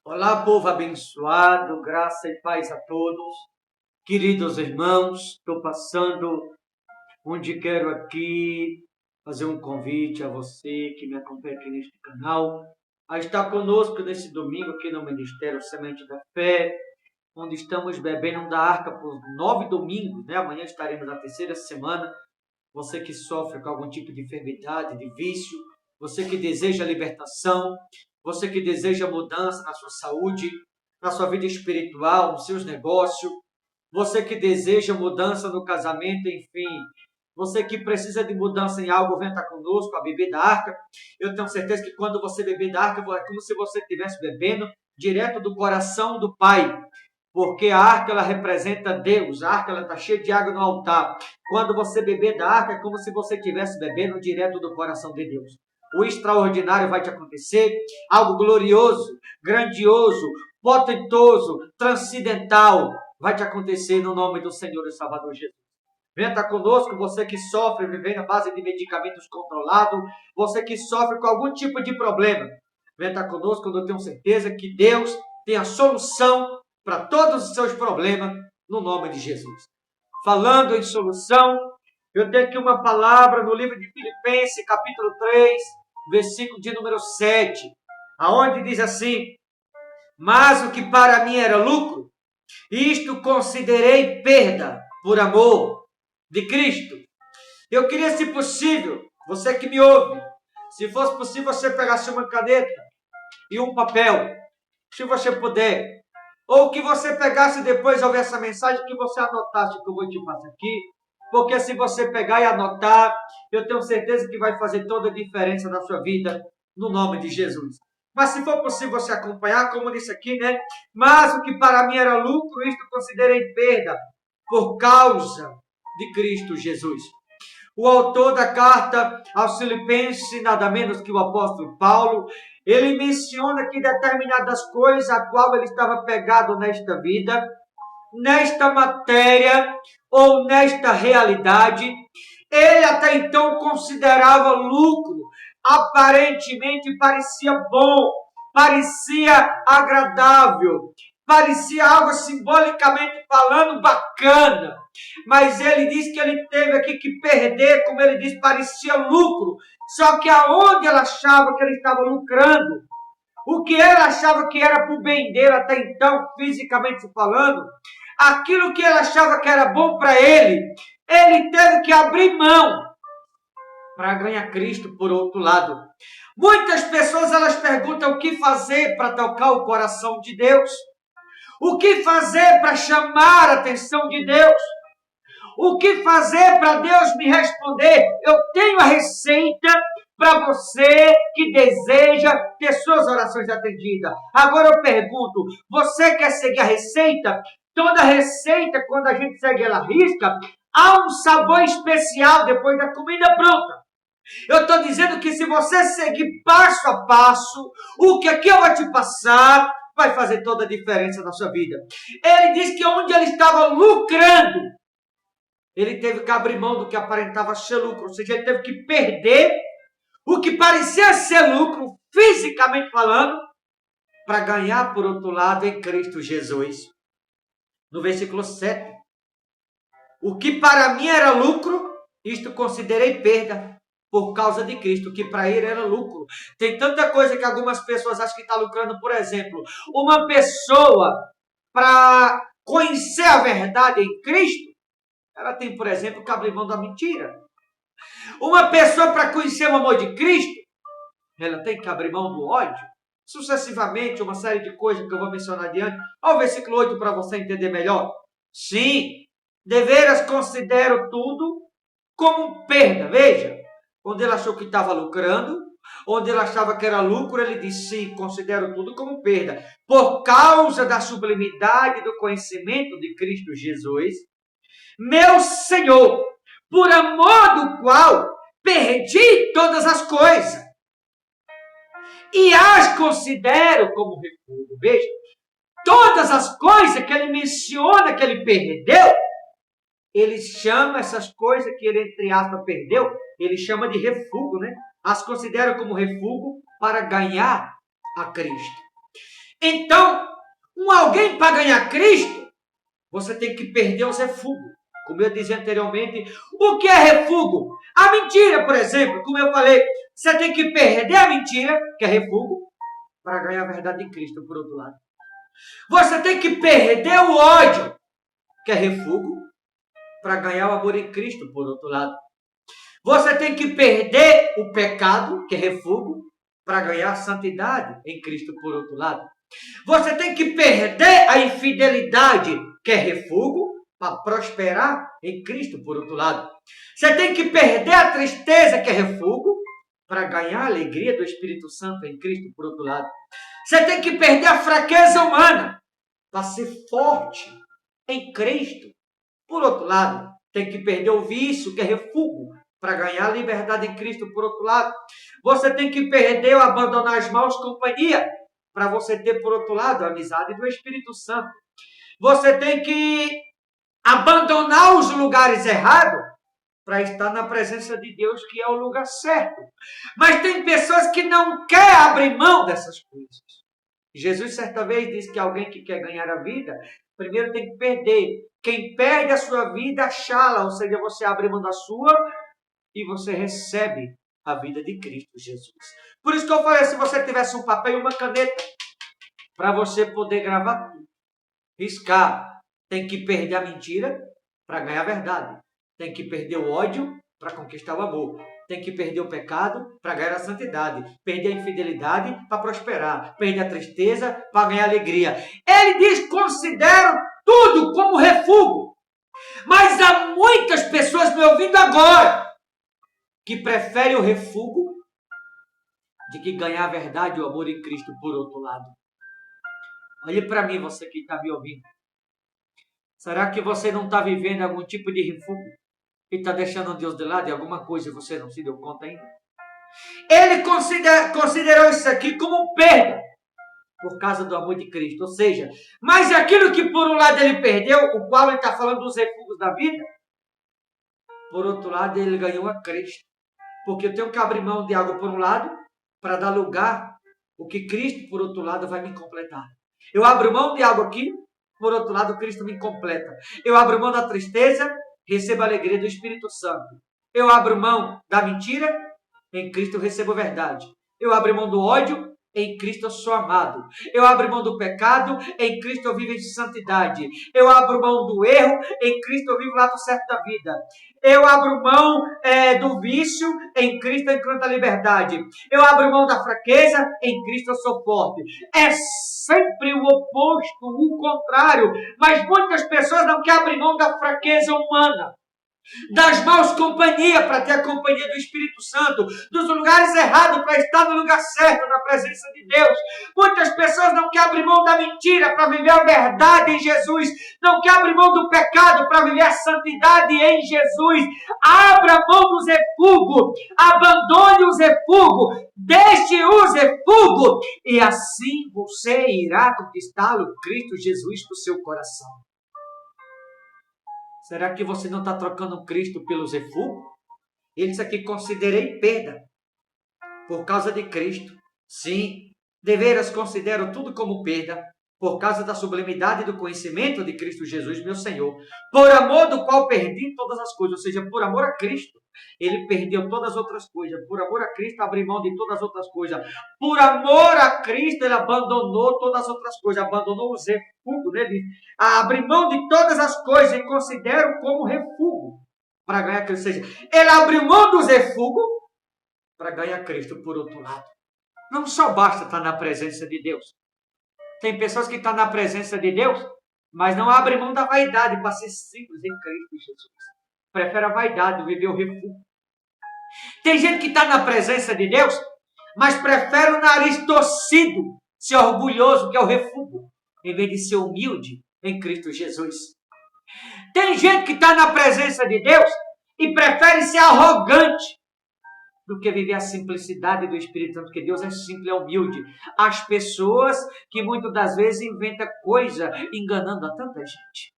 Olá, povo abençoado, graça e paz a todos. Queridos irmãos, estou passando onde quero aqui fazer um convite a você que me acompanha aqui neste canal, a estar conosco nesse domingo aqui no Ministério Semente da Fé, onde estamos bebendo da arca por 9 domingos, né? Amanhã estaremos na terceira semana. Você que sofre com algum tipo de enfermidade, de vício, você que deseja libertação, você que deseja mudança na sua saúde, na sua vida espiritual, nos seus negócios, você que deseja mudança no casamento, enfim, você que precisa de mudança em algo, vem estar conosco, a beber da arca. Eu tenho certeza que quando você beber da arca, é como se você estivesse bebendo direto do coração do Pai, porque a arca ela representa Deus, a arca está cheia de água no altar. Quando você beber da arca, é como se você estivesse bebendo direto do coração de Deus. O extraordinário vai te acontecer, algo glorioso, grandioso, potentoso, transcendental, vai te acontecer no nome do Senhor e Salvador Jesus. Venha estar conosco, você que sofre vivendo à base de medicamentos controlados, você que sofre com algum tipo de problema. Venha estar conosco, eu tenho certeza que Deus tem a solução para todos os seus problemas, no nome de Jesus. Falando em solução, eu tenho aqui uma palavra no livro de Filipenses, capítulo 3, versículo de número 7, aonde diz assim: mas o que para mim era lucro, isto considerei perda por amor de Cristo. Eu queria, se possível, você que me ouve, se fosse possível, você pegasse uma caneta e um papel, se você puder, ou que você pegasse depois de ouvir essa mensagem, que você anotasse o que eu vou te passar aqui, porque se você pegar e anotar, eu tenho certeza que vai fazer toda a diferença na sua vida, no nome de Jesus. Mas se for possível você acompanhar, como disse aqui, né? Mas o que para mim era lucro, isto considerei perda, por causa de Cristo Jesus. O autor da carta aos Filipenses, nada menos que o apóstolo Paulo, ele menciona que determinadas coisas a qual ele estava pegado nesta vida, nesta matéria ou nesta realidade, ele até então considerava lucro, aparentemente parecia bom, parecia agradável, parecia algo simbolicamente falando bacana, mas ele diz que ele teve aqui que perder, como ele diz, parecia lucro, só que aonde ele achava que ele estava lucrando, o que ele achava que era para o bem dele até então, fisicamente falando, aquilo que ele achava que era bom para ele teve que abrir mão para ganhar Cristo por outro lado. Muitas pessoas elas perguntam o que fazer para tocar o coração de Deus, o que fazer para chamar a atenção de Deus, o que fazer para Deus me responder. Eu tenho a receita para você que deseja ter suas orações atendidas. Agora eu pergunto, você quer seguir a receita? Toda receita, quando a gente segue ela à risca, há um sabor especial depois da comida pronta. Eu estou dizendo que se você seguir passo a passo, o que aqui eu vou te passar vai fazer toda a diferença na sua vida. Ele diz que onde ele estava lucrando, ele teve que abrir mão do que aparentava ser lucro, ou seja, ele teve que perder o que parecia ser lucro, fisicamente falando, para ganhar, por outro lado, em Cristo Jesus. No versículo 7, o que para mim era lucro, isto considerei perda por causa de Cristo, que para ele era lucro. Tem tanta coisa que algumas pessoas acham que está lucrando. Por exemplo, uma pessoa, para conhecer a verdade em Cristo, ela tem, por exemplo, que abrir mão da mentira. Uma pessoa, para conhecer o amor de Cristo, ela tem que abrir mão do ódio. Sucessivamente, uma série de coisas que eu vou mencionar adiante. Ao versículo 8 para você entender melhor. Sim, deveras considero tudo como perda. Veja, onde ele achou que estava lucrando, onde ele achava que era lucro, ele disse, sim, considero tudo como perda. Por causa da sublimidade do conhecimento de Cristo Jesus, meu Senhor, por amor do qual perdi todas as coisas e as considero como refúgio. Veja, todas as coisas que ele menciona que ele perdeu, ele chama essas coisas que ele, entre aspas, perdeu, ele chama de refúgio, né? As considera como refúgio para ganhar a Cristo. Então, alguém para ganhar Cristo, você tem que perder os refúgios. Como eu disse anteriormente, o que é refúgio? A mentira, por exemplo, como eu falei, você tem que perder a mentira, que é refúgio, para ganhar a verdade em Cristo, por outro lado. Você tem que perder o ódio, que é refúgio, para ganhar o amor em Cristo, por outro lado. Você tem que perder o pecado, que é refúgio, para ganhar a santidade em Cristo, por outro lado. Você tem que perder a infidelidade, que é refúgio, para prosperar em Cristo, por outro lado. Você tem que perder a tristeza, que é refúgio, para ganhar a alegria do Espírito Santo em Cristo, por outro lado. Você tem que perder a fraqueza humana, para ser forte em Cristo. Por outro lado, tem que perder o vício, que é refúgio, para ganhar a liberdade em Cristo, por outro lado. Você tem que perder ou abandonar as maus companhias, para você ter, por outro lado, a amizade do Espírito Santo. Você tem que abandonar os lugares errados para estar na presença de Deus, que é o lugar certo. Mas tem pessoas que não querem abrir mão dessas coisas. Jesus, certa vez, disse que alguém que quer ganhar a vida, primeiro tem que perder. Quem perde a sua vida, achá-la, ou seja, você abre mão da sua e você recebe a vida de Cristo Jesus. Por isso que eu falei, se você tivesse um papel e uma caneta, para você poder gravar tudo, riscar, tem que perder a mentira para ganhar a verdade. Tem que perder o ódio para conquistar o amor. Tem que perder o pecado para ganhar a santidade. Perder a infidelidade para prosperar. Perder a tristeza para ganhar alegria. Ele diz, considero tudo como refúgio. Mas há muitas pessoas me ouvindo agora que preferem o refúgio de que ganhar a verdade e o amor em Cristo por outro lado. Olhe para mim, você que está me ouvindo. Será que você não está vivendo algum tipo de refúgio? E está deixando Deus de lado e alguma coisa você não se deu conta ainda? Ele considerou isso aqui como perda por causa do amor de Cristo. Ou seja, mas aquilo que por um lado ele perdeu, o qual ele está falando dos refúgios da vida, por outro lado ele ganhou a Cristo. Porque eu tenho que abrir mão de algo por um lado para dar lugar o que Cristo por outro lado vai me completar. Eu abro mão de algo aqui, por outro lado Cristo me completa. Eu abro mão da tristeza, recebo a alegria do Espírito Santo. Eu abro mão da mentira, em Cristo eu recebo verdade. Eu abro mão do ódio, em Cristo eu sou amado. Eu abro mão do pecado, em Cristo eu vivo em santidade. Eu abro mão do erro, em Cristo eu vivo o lado certo da vida. Eu abro mão do vício, em Cristo eu encontro a liberdade. Eu abro mão da fraqueza, em Cristo eu sou forte. É sempre o oposto, o contrário. Mas muitas pessoas não querem abrir mão da fraqueza humana, das maus companhias para ter a companhia do Espírito Santo, dos lugares errados para estar no lugar certo, na presença de Deus. Muitas pessoas não querem abrir mão da mentira para viver a verdade em Jesus, não querem abrir mão do pecado para viver a santidade em Jesus. Abra mão dos refúgios, abandone os refúgios, deixe os refúgios, e assim você irá conquistá-lo, Cristo Jesus, no seu coração. Será que você não está trocando Cristo pelos refúgios? Ele disse aqui, considerei perda por causa de Cristo. Sim, deveras considero tudo como perda por causa da sublimidade do conhecimento de Cristo Jesus, meu Senhor, por amor do qual perdi todas as coisas, ou seja, por amor a Cristo. Ele perdeu todas as outras coisas. Por amor a Cristo, abriu mão de todas as outras coisas. Por amor a Cristo, ele abandonou todas as outras coisas. Abandonou os refúgios, né? Abriu mão de todas as coisas e considero como refúgio para ganhar Cristo. Ou seja, ele abriu mão dos refúgios para ganhar Cristo por outro lado. Não só basta estar na presença de Deus. Tem pessoas que estão na presença de Deus, mas não abrem mão da vaidade para ser simples em Cristo Jesus. Prefere a vaidade, viver o refúgio. Tem gente que está na presença de Deus, mas prefere o nariz torcido, ser orgulhoso, que é o refúgio, em vez de ser humilde em Cristo Jesus. Tem gente que está na presença de Deus e prefere ser arrogante do que viver a simplicidade do Espírito Santo, porque Deus é simples, é humilde. As pessoas que muitas das vezes inventam coisa enganando a tanta gente,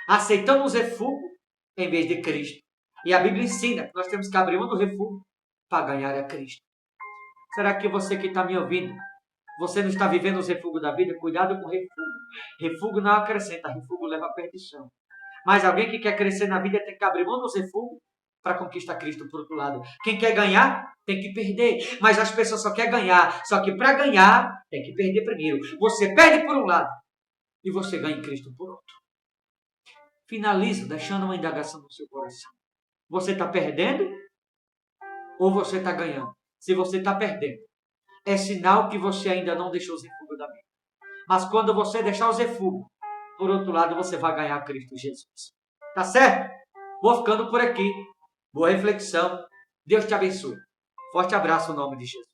aceitando os refúgios em vez de Cristo. E a Bíblia ensina que nós temos que abrir mão do refúgio para ganhar a Cristo. Será que você que está me ouvindo Você não está vivendo os refugos da vida? Cuidado com o refúgio. Refúgio não acrescenta, refúgio leva à perdição. Mas alguém que quer crescer na vida tem que abrir mão dos refúgios para conquistar Cristo por outro lado. Quem quer ganhar tem que perder. Mas as pessoas só querem ganhar. Só que para ganhar tem que perder primeiro. Você perde por um lado e você ganha em Cristo por outro. Finalizo deixando uma indagação no seu coração. Você está perdendo ou você está ganhando? Se você está perdendo, é sinal que você ainda não deixou os refúgios da vida. Mas quando você deixar os refúgios, por outro lado, você vai ganhar Cristo Jesus. Tá certo? Vou ficando por aqui. Boa reflexão. Deus te abençoe. Forte abraço no nome de Jesus.